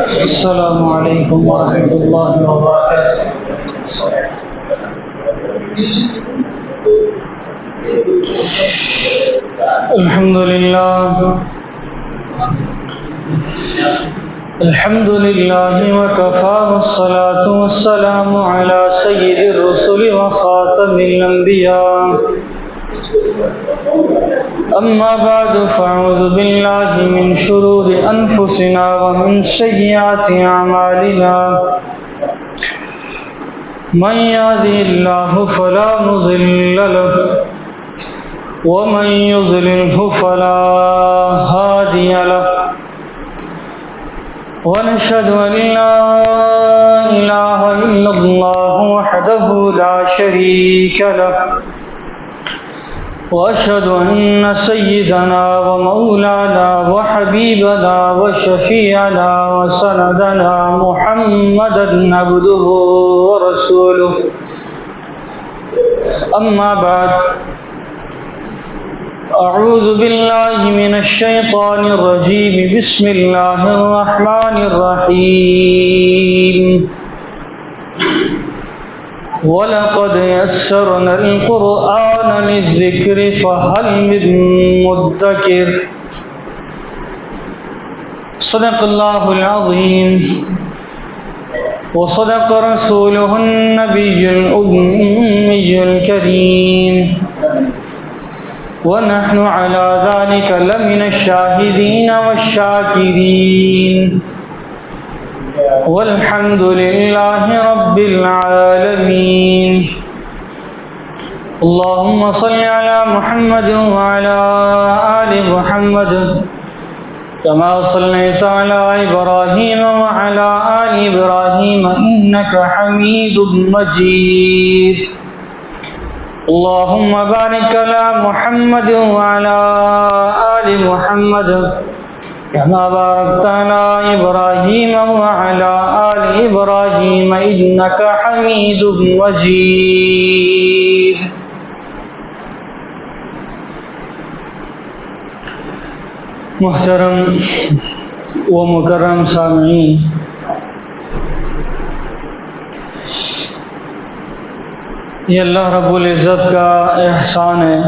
السلام علیکم ورحمۃ اللہ وبرکاتہ۔ الحمد للہ وکفى والصلاة والسلام علی سید الرسل وخاتم الانبیاء، اما بعد فاعوذ باللہ من شرور انفسنا ومن سیئات اعمالنا، من يهده الله فلا مضل له ومن يضلله فلا هادي له، ونشهد أن لا إله إلا الله وحده لا شريك له، وأشهد أن سيدنا ومولانا وحبيبنا وشفيعنا وسندنا محمدا عبده ورسوله، أما بعد اعوذ باللہ من الشیطان الرجیم، بسم اللہ الرحمن الرحیم، وَلَقَدْ يَسَّرْنَا الْقُرْآنَ لِلذِّكْرِ فَهَلْ مِن مُدَّكِرٍ۔ صدق اللہ العظیم وصدق رسولہ النبی الأمی الکریم، ونحن على ذلك لمن الشاهدين والشاكرين، والحمد لله رب العالمين۔ اللهم صل على محمد وعلى آل محمد كما صليت على إبراهيم وعلى آل إبراهيم إنك حميد مجيد۔ اللهم بارك على محمد وعلى آل محمد كما باركت على إبراهيم وعلى آل إبراهيم إنك حميد مجيد۔ محترم و مکرم سامعین، یہ اللہ رب العزت کا احسان ہے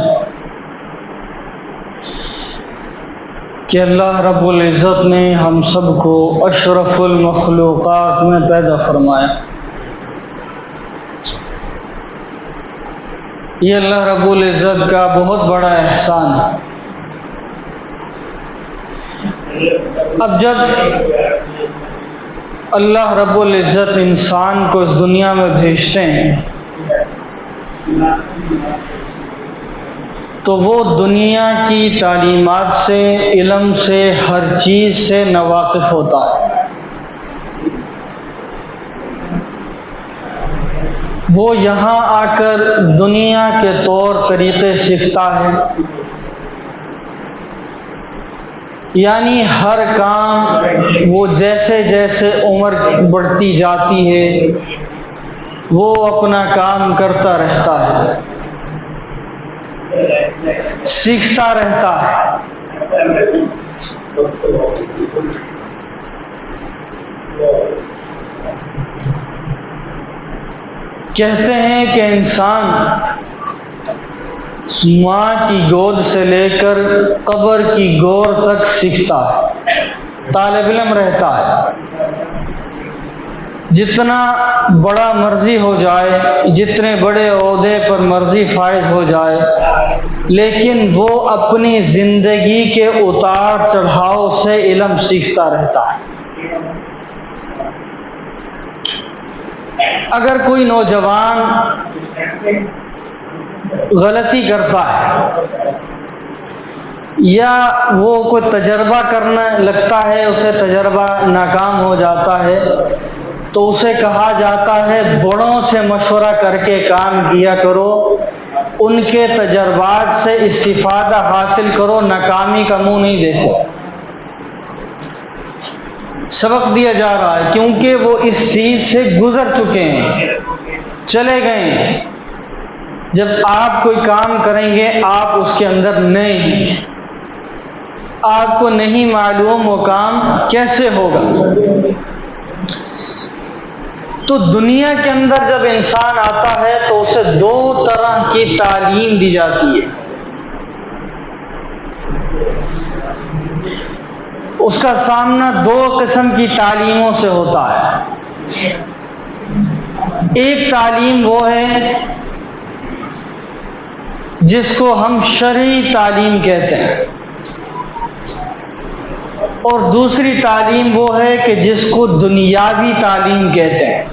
کہ اللہ رب العزت نے ہم سب کو اشرف المخلوقات میں پیدا فرمایا۔ یہ اللہ رب العزت کا بہت بڑا احسان ہے۔ اب جب اللہ رب العزت انسان کو اس دنیا میں بھیجتے ہیں تو وہ دنیا کی تعلیمات سے، علم سے، ہر چیز سے ناواقف ہوتا ہے۔ وہ یہاں آ کر دنیا کے طور طریقے سیکھتا ہے، یعنی ہر کام وہ جیسے جیسے عمر بڑھتی جاتی ہے وہ اپنا کام کرتا رہتا ہے، سیکھتا رہتا ہے۔ کہتے ہیں کہ انسان ماں کی گود سے لے کر قبر کی گور تک سیکھتا ہے، طالب علم رہتا ہے۔ جتنا بڑا مرضی ہو جائے، جتنے بڑے عہدے پر مرضی فائز ہو جائے، لیکن وہ اپنی زندگی کے اتار چڑھاؤ سے علم سیکھتا رہتا ہے۔ اگر کوئی نوجوان غلطی کرتا ہے یا وہ کوئی تجربہ کرنے لگتا ہے، اسے تجربہ ناکام ہو جاتا ہے تو اسے کہا جاتا ہے بڑوں سے مشورہ کر کے کام کیا کرو، ان کے تجربات سے استفادہ حاصل کرو، ناکامی کا منہ نہیں دیکھو۔ سبق دیا جا رہا ہے کیونکہ وہ اس چیز سے گزر چکے ہیں، چلے گئے ہیں۔ جب آپ کوئی کام کریں گے آپ اس کے اندر نئے ہیں، آپ کو نہیں معلوم وہ کام کیسے ہوگا۔ تو دنیا کے اندر جب انسان آتا ہے تو اسے دو طرح کی تعلیم دی جاتی ہے۔ اس کا سامنا دو قسم کی تعلیموں سے ہوتا ہے۔ ایک تعلیم وہ ہے جس کو ہم شرعی تعلیم کہتے ہیں، اور دوسری تعلیم وہ ہے کہ جس کو دنیاوی تعلیم کہتے ہیں۔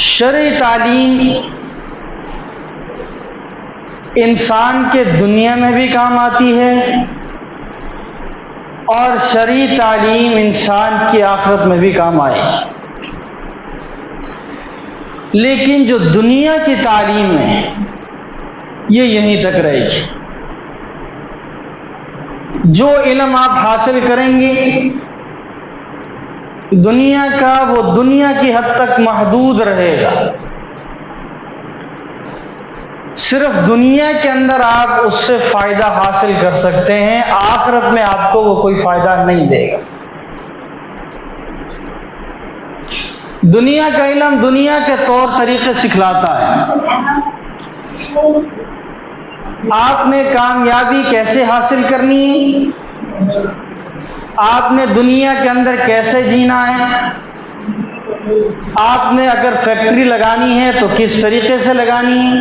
شرعی تعلیم انسان کے دنیا میں بھی کام آتی ہے، اور شرعی تعلیم انسان کی آخرت میں بھی کام آئے گی۔ لیکن جو دنیا کی تعلیم ہے یہ یہیں تک رہے گی۔ جو علم آپ حاصل کریں گے دنیا کا، وہ دنیا کی حد تک محدود رہے گا۔ صرف دنیا کے اندر آپ اس سے فائدہ حاصل کر سکتے ہیں، آخرت میں آپ کو وہ کوئی فائدہ نہیں دے گا۔ دنیا کا علم دنیا کے طور طریقے سکھلاتا ہے۔ آپ نے کامیابی کیسے حاصل کرنی ہے، آپ نے دنیا کے اندر کیسے جینا ہے، آپ نے اگر فیکٹری لگانی ہے تو کس طریقے سے لگانی ہے،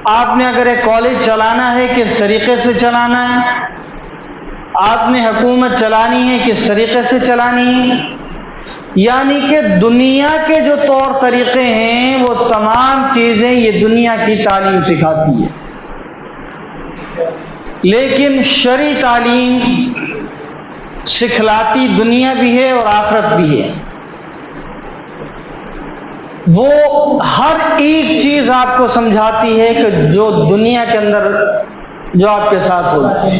آپ نے اگر ایک کالج چلانا ہے کس طریقے سے چلانا ہے، آپ نے حکومت چلانی ہے کس طریقے سے چلانی ہے۔ یعنی کہ دنیا کے جو طور طریقے ہیں وہ تمام چیزیں یہ دنیا کی تعلیم سکھاتی ہے۔ لیکن شرعی تعلیم سکھلاتی دنیا بھی ہے اور آخرت بھی ہے۔ وہ ہر ایک چیز آپ کو سمجھاتی ہے کہ جو دنیا کے اندر جو آپ کے ساتھ ہوگی،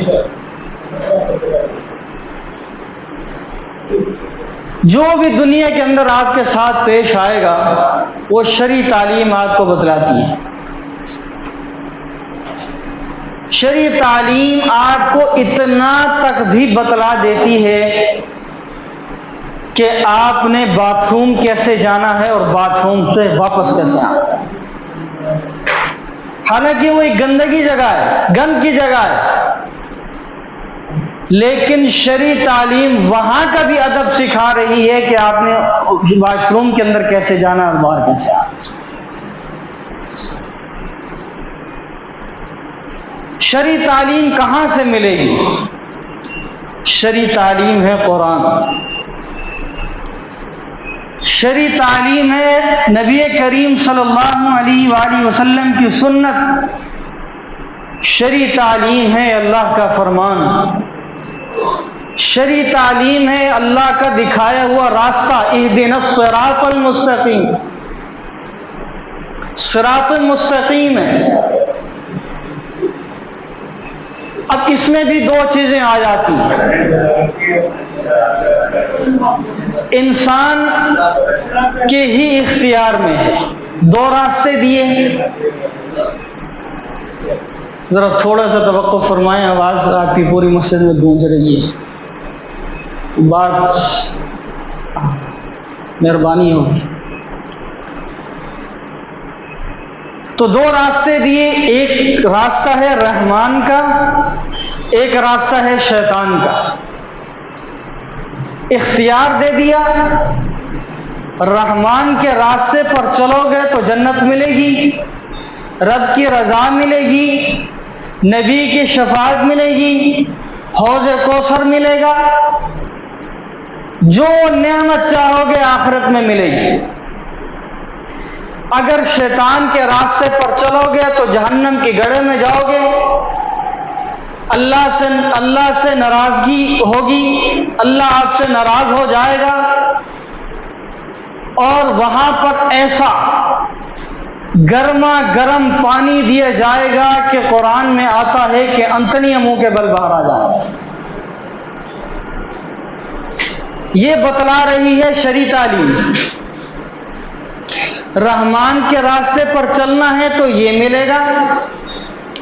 جو بھی دنیا کے اندر آپ کے ساتھ پیش آئے گا وہ شرعی تعلیم آپ کو بتلاتی ہے۔ شرعی تعلیم آپ کو اتنا تک بھی بتلا دیتی ہے کہ آپ نے باتھ روم کیسے جانا ہے اور باتھ روم سے واپس کیسے آنا ہے۔ حالانکہ وہ ایک گندگی جگہ ہے، گند کی جگہ ہے، لیکن شرعی تعلیم وہاں کا بھی ادب سکھا رہی ہے کہ آپ نے واش روم کے اندر کیسے جانا اور باہر کیسے آنا۔ شرعی تعلیم کہاں سے ملے گی؟ شرعی تعلیم ہے قرآن، شرعی تعلیم ہے نبی کریم صلی اللہ علیہ وآلہ وسلم کی سنت، شرعی تعلیم ہے اللہ کا فرمان، شرعی تعلیم ہے اللہ کا دکھایا ہوا راستہ، اہدنا الصراط المستقیم، صراط المستقیم ہے۔ اب اس میں بھی دو چیزیں آ جاتی ہیں، انسان کے ہی اختیار میں ہے۔ دو راستے دیے، ذرا تھوڑا سا توقف فرمائیں، آواز آپ کی پوری مسجد میں گونج رہی ہے، بات مہربانی ہوگی۔ تو دو راستے دیے، ایک راستہ ہے رحمان کا، ایک راستہ ہے شیطان کا۔ اختیار دے دیا، رحمان کے راستے پر چلو گے تو جنت ملے گی، رب کی رضا ملے گی، نبی کی شفاعت ملے گی، حوض کوثر ملے گا، جو نعمت چاہو گے آخرت میں ملے گی۔ اگر شیطان کے راستے پر چلو گے تو جہنم کی گڑھے میں جاؤ گے، اللہ سے ناراضگی ہوگی، اللہ آپ سے ناراض ہو جائے گا، اور وہاں پر ایسا گرما گرم پانی دیا جائے گا کہ قرآن میں آتا ہے کہ انتنی منہ کے بل باہر آ جائے گا۔ یہ بتلا رہی ہے شرعی تعلیم۔ رحمان کے راستے پر چلنا ہے تو یہ ملے گا،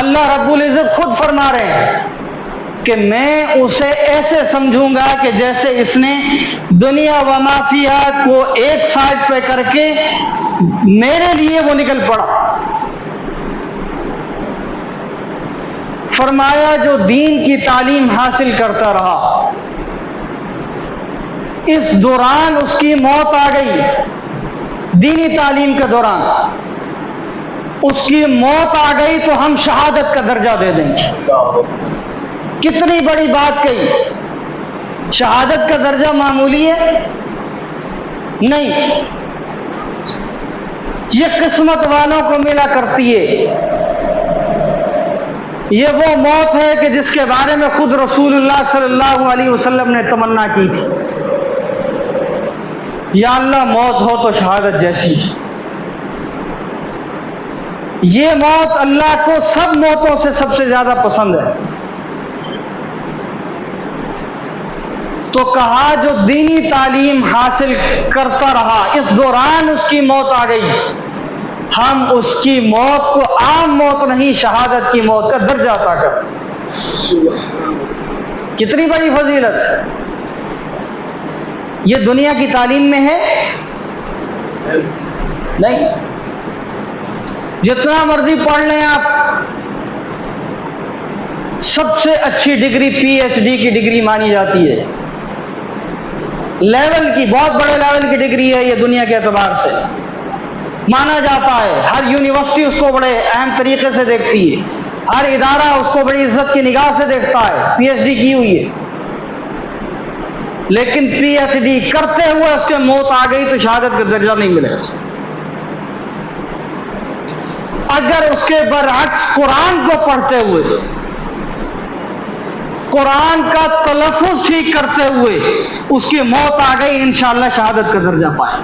اللہ رب العزت خود فرما رہے ہیں کہ میں اسے ایسے سمجھوں گا کہ جیسے اس نے دنیا و ما فیہا کو ایک سائڈ پہ کر کے میرے لیے وہ نکل پڑا. فرمایا جو دین کی تعلیم حاصل کرتا رہا، اس دوران اس کی موت آ گئی، دینی تعلیم کے دوران اس کی موت آ گئی تو ہم شہادت کا درجہ دے دیں گے. کتنی بڑی بات کہی. شہادت کا درجہ معمولی ہے نہیں، یہ قسمت والوں کو ملا کرتی ہے. یہ وہ موت ہے کہ جس کے بارے میں خود رسول اللہ صلی اللہ علیہ وسلم نے تمنا کی تھی، یا اللہ موت ہو تو شہادت جیسی. یہ موت اللہ کو سب موتوں سے سب سے زیادہ پسند ہے. تو کہا جو دینی تعلیم حاصل کرتا رہا، اس دوران اس کی موت آ گئی، ہم اس کی موت کو عام موت نہیں شہادت کی موت کا درجہ عطا کر. کتنی بڑی فضیلت. یہ دنیا کی تعلیم میں ہے نہیں. جتنا مرضی پڑھ لیں آپ، سب سے اچھی ڈگری پی ایچ ڈی کی ڈگری مانی جاتی ہے، لیول کی، بہت بڑے لیول کی ڈگری ہے یہ دنیا کے اعتبار سے مانا جاتا ہے. ہر یونیورسٹی اس کو بڑے اہم طریقے سے دیکھتی ہے، ہر ادارہ اس کو بڑی عزت کی نگاہ سے دیکھتا ہے، پی ایچ ڈی کی ہوئی ہے. لیکن پی ایچ ڈی کرتے ہوئے اس کے موت آ گئی تو شہادت کا درجہ نہیں ملے گا. اگر اس کے برعکس قرآن کو پڑھتے ہوئے، قرآن کا تلفظ ٹھیک کرتے ہوئے اس کی موت آ گئی، انشاءاللہ شہادت کا درجہ پائے.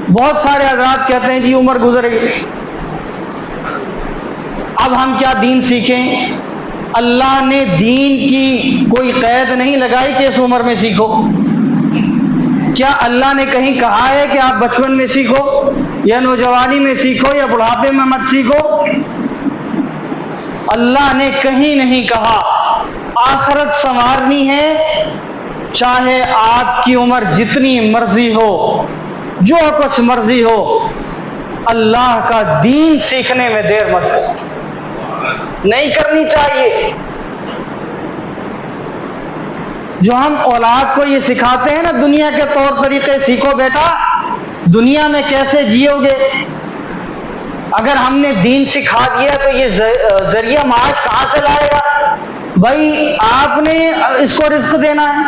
بہت سارے حضرات کہتے ہیں جی عمر گزر گئی، اب ہم کیا دین سیکھیں. اللہ نے دین کی کوئی قید نہیں لگائی کہ اس عمر میں سیکھو. کیا اللہ نے کہیں کہا ہے کہ آپ بچپن میں سیکھو یا نوجوانی میں سیکھو یا بڑھاپے میں مت سیکھو؟ اللہ نے کہیں نہیں کہا. آخرت سنوارنی ہے، چاہے آپ کی عمر جتنی مرضی ہو، جو کچھ مرضی ہو، اللہ کا دین سیکھنے میں دیر مت کرو، نہیں کرنی چاہیے. جو ہم اولاد کو یہ سکھاتے ہیں نا دنیا کے طور طریقے، سیکھو بیٹا دنیا میں کیسے جیو گے. اگر ہم نے دین سکھا دیا تو یہ ذریعہ معاش کہاں سے لائے گا؟ بھائی آپ نے اس کو رزق دینا ہے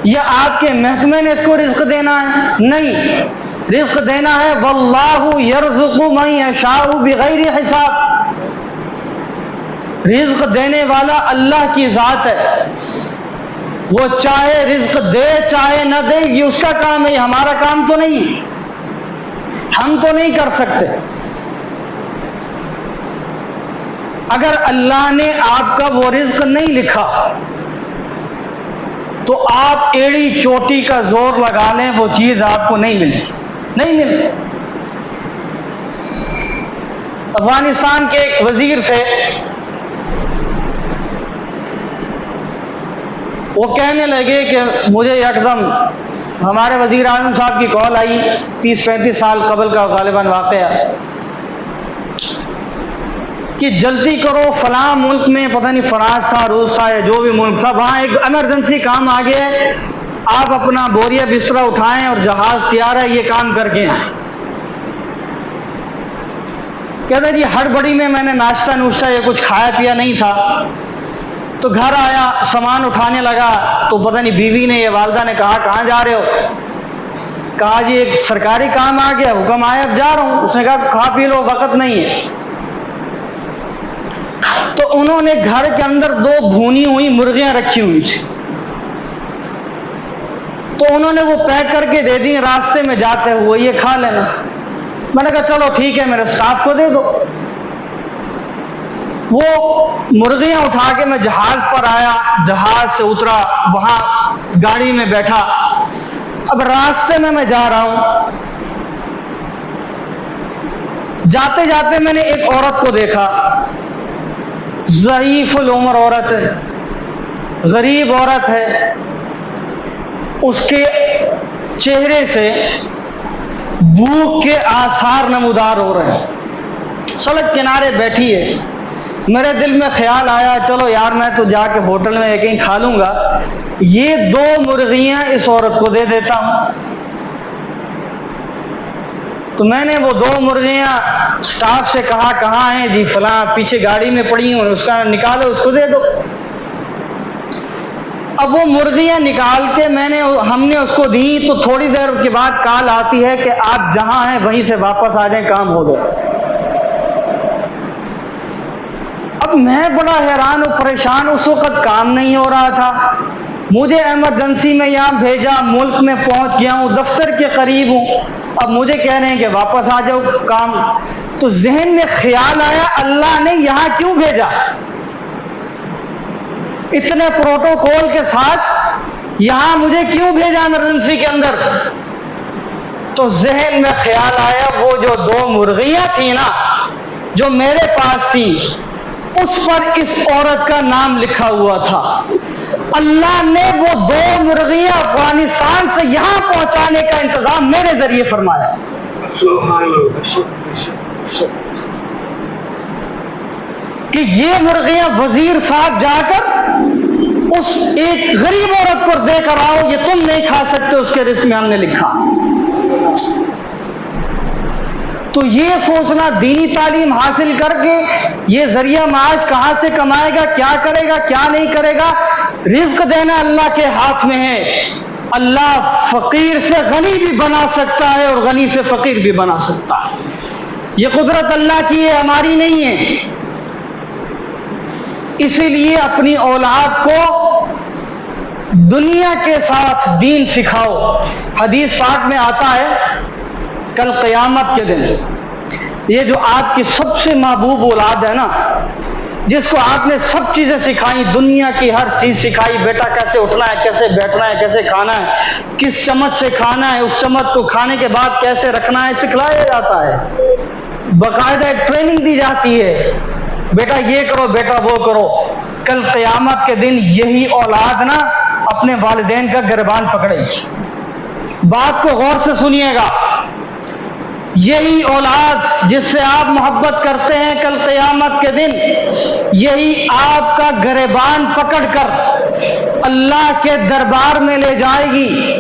یا آپ کے محکمے نے اس کو رزق دینا ہے؟ نہیں، رزق دینا ہے واللہ یرزق من یشاء بغیر حساب. رزق دینے والا اللہ کی ذات ہے، وہ چاہے رزق دے چاہے نہ دے، یہ اس کا کام ہے، یہ ہمارا کام تو نہیں، ہم تو نہیں کر سکتے. اگر اللہ نے آپ کا وہ رزق نہیں لکھا تو آپ ایڑی چوٹی کا زور لگا لیں، وہ چیز آپ کو نہیں ملے، نہیں ملے. افغانستان کے ایک وزیر تھے، وہ کہنے لگے کہ مجھے یکدم ہمارے وزیر اعظم صاحب کی کال آئی، 30-35 سال قبل کا غالباً واقعہ، کہ جلدی کرو فلاں ملک میں، پتہ نہیں فرانس تھا، روس تھا یا جو بھی ملک تھا، وہاں ایک ایمرجنسی کام آ گیا ہے، آپ اپنا بوریا بستر اٹھائیں اور جہاز تیار ہے، یہ کام کر کے آئیں. کہتے جی ہڑبڑی میں نے ناشتہ نوشتہ یہ کچھ کھایا پیا نہیں تھا، تو گھر آیا سامان اٹھانے لگا تو پتہ نہیں بیوی نے یا والدہ نے کہا کہاں جا رہے ہو؟ کہا جی ایک سرکاری کام آ گیا، حکم آیا، اب جا رہا ہوں. اس نے کہا کھا پی لو، وقت نہیں ہے. تو انہوں نے گھر کے اندر 2 بھونی ہوئی مرغیاں رکھی ہوئی تھی، تو انہوں نے وہ پیک کر کے دے دی، راستے میں جاتے ہوئے یہ کھا لینا. میں نے کہا چلو ٹھیک ہے، میرے سٹاف کو دے دو. وہ مرغیاں اٹھا کے میں جہاز پر آیا، جہاز سے اترا، وہاں گاڑی میں بیٹھا. اب راستے میں جا رہا ہوں جاتے جاتے میں نے ایک عورت کو دیکھا، ضعیف العمر عورت ہے، غریب عورت ہے، اس کے چہرے سے بھوک کے آثار نمودار ہو رہے ہیں، سڑک کنارے بیٹھی ہے۔ میرے دل میں خیال آیا چلو یار میں تو جا کے ہوٹل میں کہیں کھا لوں گا، یہ 2 مرغیاں اس عورت کو دے دیتا ہوں۔ تو میں نے وہ 2 مرغیاں سٹاف سے کہا کہاں ہیں جی؟ فلاں پیچھے گاڑی میں پڑی ہوں، اس کا نکالو، اس کو دے دو۔ اب وہ مرغیاں نکال کے ہم نے اس کو دی تو تھوڑی دیر کے بعد کال آتی ہے کہ آپ جہاں ہیں وہیں سے واپس آ جائیں، کام ہو گیا۔ اب میں بڑا حیران و پریشان، اس وقت کام نہیں ہو رہا تھا، مجھے ایمرجنسی میں یہاں بھیجا، ملک میں پہنچ گیا ہوں، دفتر کے قریب ہوں، اب مجھے کہہ رہے ہیں کہ واپس آ جاؤ کام۔ تو ذہن میں خیال آیا اللہ نے یہاں کیوں بھیجا؟ اتنے پروٹوکول کے ساتھ یہاں مجھے کیوں بھیجا ایمرجنسی کے اندر؟ تو ذہن میں خیال آیا وہ جو 2 مرغیاں تھیں نا جو میرے پاس تھی، اس پر اس عورت کا نام لکھا ہوا تھا۔ اللہ نے وہ 2 مرغیاں افغانستان سے یہاں پہنچانے کا انتظام میرے ذریعے فرمایا۔ کہ یہ مرغیاں وزیر صاحب جا کر اس ایک غریب عورت کو دے کر آؤ، یہ تم نہیں کھا سکتے، اس کے رزق میں ہم نے لکھا۔ تو یہ سوچنا دینی تعلیم حاصل کر کے یہ ذریعہ معاش کہاں سے کمائے گا، کیا کرے گا، کیا نہیں کرے گا، رزق دینا اللہ کے ہاتھ میں ہے۔ اللہ فقیر سے غنی بھی بنا سکتا ہے اور غنی سے فقیر بھی بنا سکتا ہے، یہ قدرت اللہ کی ہے، ہماری نہیں ہے۔ اسی لیے اپنی اولاد کو دنیا کے ساتھ دین سکھاؤ۔ حدیث پاک میں آتا ہے کل قیامت کے دن یہ جو آپ کی سب سے محبوب اولاد ہے نا، جس کو آپ نے سب چیزیں سکھائی، دنیا کی ہر چیز سکھائی، بیٹا کیسے اٹھنا ہے، کیسے بیٹھنا ہے، کیسے کھانا ہے، کس چمچ سے کھانا ہے، اس چمچ کو کھانے کے بعد کیسے رکھنا ہے، سکھلایا جاتا ہے، باقاعدہ ایک ٹریننگ دی جاتی ہے، بیٹا یہ کرو، بیٹا وہ کرو۔ کل قیامت کے دن یہی اولاد نا اپنے والدین کا گریبان پکڑے گی۔ بات کو غور سے سنیے گا، یہی اولاد جس سے آپ محبت کرتے ہیں کل قیامت کے دن یہی آپ کا گریبان پکڑ کر اللہ کے دربار میں لے جائے گی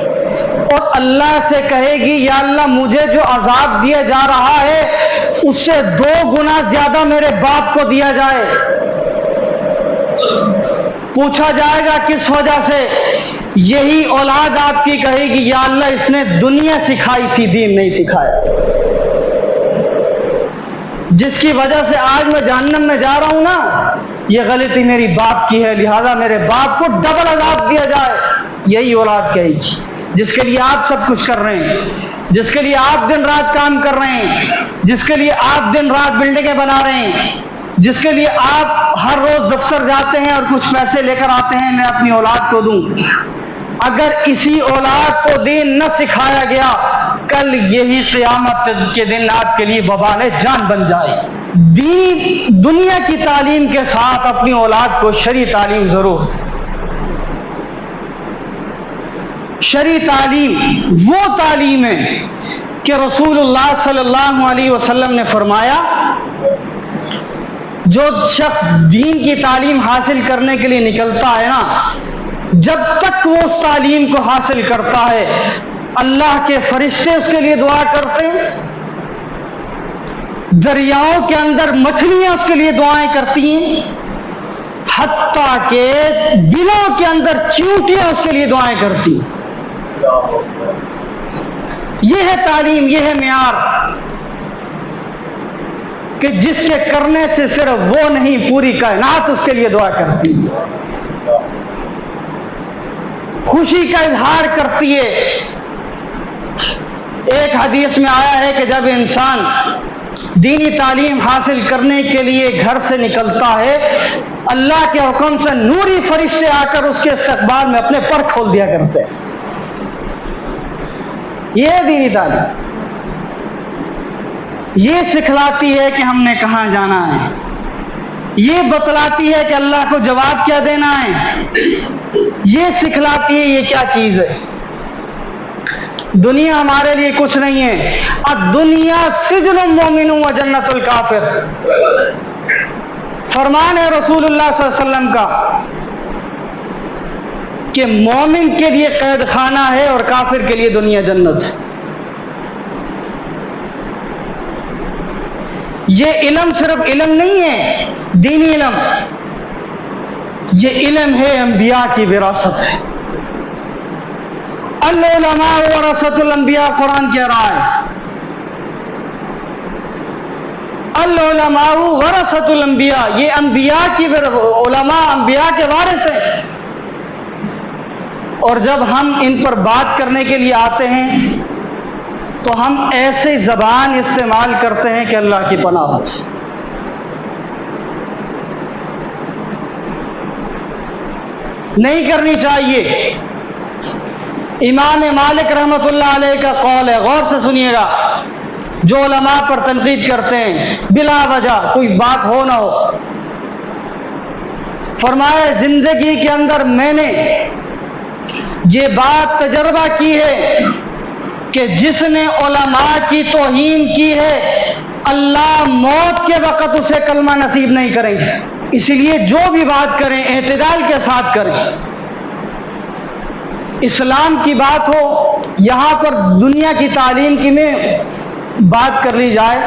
اور اللہ سے کہے گی یا اللہ مجھے جو عذاب دیا جا رہا ہے اس سے 2 گنا زیادہ میرے باپ کو دیا جائے۔ پوچھا جائے گا کس وجہ سے؟ یہی اولاد آپ کی کہے گی یا اللہ اس نے دنیا سکھائی تھی، دین نہیں سکھایا، جس کی وجہ سے آج میں جہنم میں جا رہا ہوں نا، یہ غلطی میری باپ کی ہے، لہذا میرے باپ کو ڈبل عذاب دیا جائے۔ یہی اولاد کہے گی جس کے لیے آپ سب کچھ کر رہے ہیں، جس کے لیے آپ دن رات کام کر رہے ہیں، جس کے لیے آپ دن رات بلڈنگیں بنا رہے ہیں، جس کے لیے آپ ہر روز دفتر جاتے ہیں اور کچھ پیسے لے کر آتے ہیں، میں اپنی اولاد کو دوں۔ اگر اسی اولاد کو دین نہ سکھایا گیا، کل یہی قیامت کے دن آپ کے لیے وبال جان بن جائے۔ دین دنیا کی تعلیم کے ساتھ اپنی اولاد کو شرعی تعلیم ضرور۔ شرعی تعلیم وہ تعلیم ہے کہ رسول اللہ صلی اللہ علیہ وسلم نے فرمایا جو شخص دین کی تعلیم حاصل کرنے کے لیے نکلتا ہے نا، جب تک وہ اس تعلیم کو حاصل کرتا ہے اللہ کے فرشتے اس کے لیے دعا کرتے ہیں، دریاؤں کے اندر مچھلیاں اس کے لیے دعائیں کرتی ہیں، حتیٰ کہ دلوں کے اندر چیونٹیاں اس کے لیے دعائیں کرتی ہیں۔ یہ ہے تعلیم، یہ ہے معیار کہ جس کے کرنے سے صرف وہ نہیں پوری کائنات اس کے لیے دعا کرتی ہے، خوشی کا اظہار کرتی ہے۔ ایک حدیث میں آیا ہے کہ جب انسان دینی تعلیم حاصل کرنے کے لیے گھر سے نکلتا ہے، اللہ کے حکم سے نوری فرشتے آ کر اس کے استقبال میں اپنے پر کھول دیا کرتے ہیں۔ یہ ہے دینی تعلیم۔ یہ سکھلاتی ہے کہ ہم نے کہاں جانا ہے، یہ بتلاتی ہے کہ اللہ کو جواب کیا دینا ہے، یہ سکھلاتی ہے یہ کیا چیز ہے۔ دنیا ہمارے لیے کچھ نہیں ہے۔ الدنیا سجن المومن و جنت الکافر، فرمان ہے رسول اللہ صلی اللہ علیہ وسلم کا کہ مومن کے لیے قید خانہ ہے اور کافر کے لیے دنیا جنت ہے۔ یہ علم صرف علم نہیں ہے دینی علم، یہ علم ہے انبیاء کی وراثت ہے۔ العلماء ورثۃ الانبیاء قرآن کہہ رہا ہے، العلماء ورثۃ الانبیاء، یہ انبیاء کی علماء انبیاء کے وارث ہیں۔ اور جب ہم ان پر بات کرنے کے لیے آتے ہیں تو ہم ایسی زبان استعمال کرتے ہیں کہ اللہ کی پناہ ہو۔ نہیں کرنی چاہیے۔ امام مالک رحمۃ اللہ علیہ کا قول ہے، غور سے سنیے گا، جو علماء پر تنقید کرتے ہیں بلا وجہ، کوئی بات ہو نہ ہو، فرمایا زندگی کے اندر میں نے یہ بات تجربہ کی ہے کہ جس نے علماء کی توہین کی ہے اللہ موت کے وقت اسے کلمہ نصیب نہیں کریں گے۔ اسی لیے جو بھی بات کریں اعتدال کے ساتھ کریں۔ اسلام کی بات ہو، یہاں پر دنیا کی تعلیم کی میں بات کر لی جائے،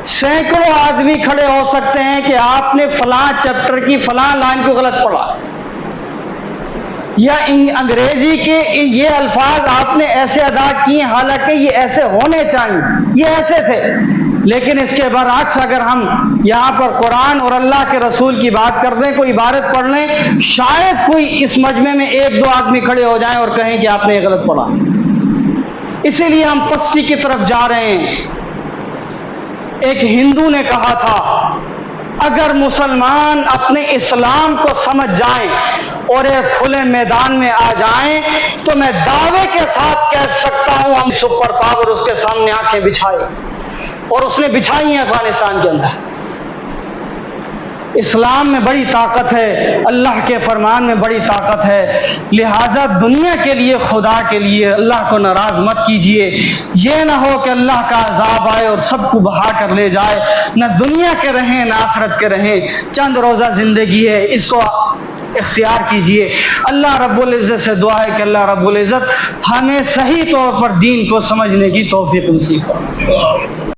سینکڑوں آدمی کھڑے ہو سکتے ہیں کہ آپ نے فلاں چیپٹر کی فلاں لائن کو غلط پڑھا، یا انگریزی کے یہ الفاظ آپ نے ایسے ادا کیے حالانکہ یہ ایسے ہونے چاہیے، یہ ایسے تھے۔ لیکن اس کے برعکس اگر ہم یہاں پر قرآن اور اللہ کے رسول کی بات کر دیں، کوئی عبارت پڑھ لیں، شاید کوئی اس مجمع میں ایک دو آدمی کھڑے ہو جائیں اور کہیں کہ آپ نے یہ غلط پڑھا۔ اسی لیے ہم پستی کی طرف جا رہے ہیں۔ ایک ہندو نے کہا تھا اگر مسلمان اپنے اسلام کو سمجھ جائیں اور ایک کھلے میدان میں آ جائیں تو میں دعوے کے ساتھ کہہ سکتا ہوں ہم سپر پاور اس کے سامنے آنکھیں بچھائے، اور اس نے بچھائی ہیں افغانستان کے اندر۔ اسلام میں بڑی طاقت ہے، اللہ کے فرمان میں بڑی طاقت ہے، لہٰذا دنیا کے لیے خدا کے لیے اللہ کو ناراض مت کیجیے۔ یہ نہ ہو کہ اللہ کا عذاب آئے اور سب کو بہا کر لے جائے، نہ دنیا کے رہیں نہ آخرت کے رہیں۔ چند روزہ زندگی ہے، اس کو اختیار کیجیے۔ اللہ رب العزت سے دعا ہے کہ اللہ رب العزت ہمیں صحیح طور پر دین کو سمجھنے کی توفیق نصیب فرمائے۔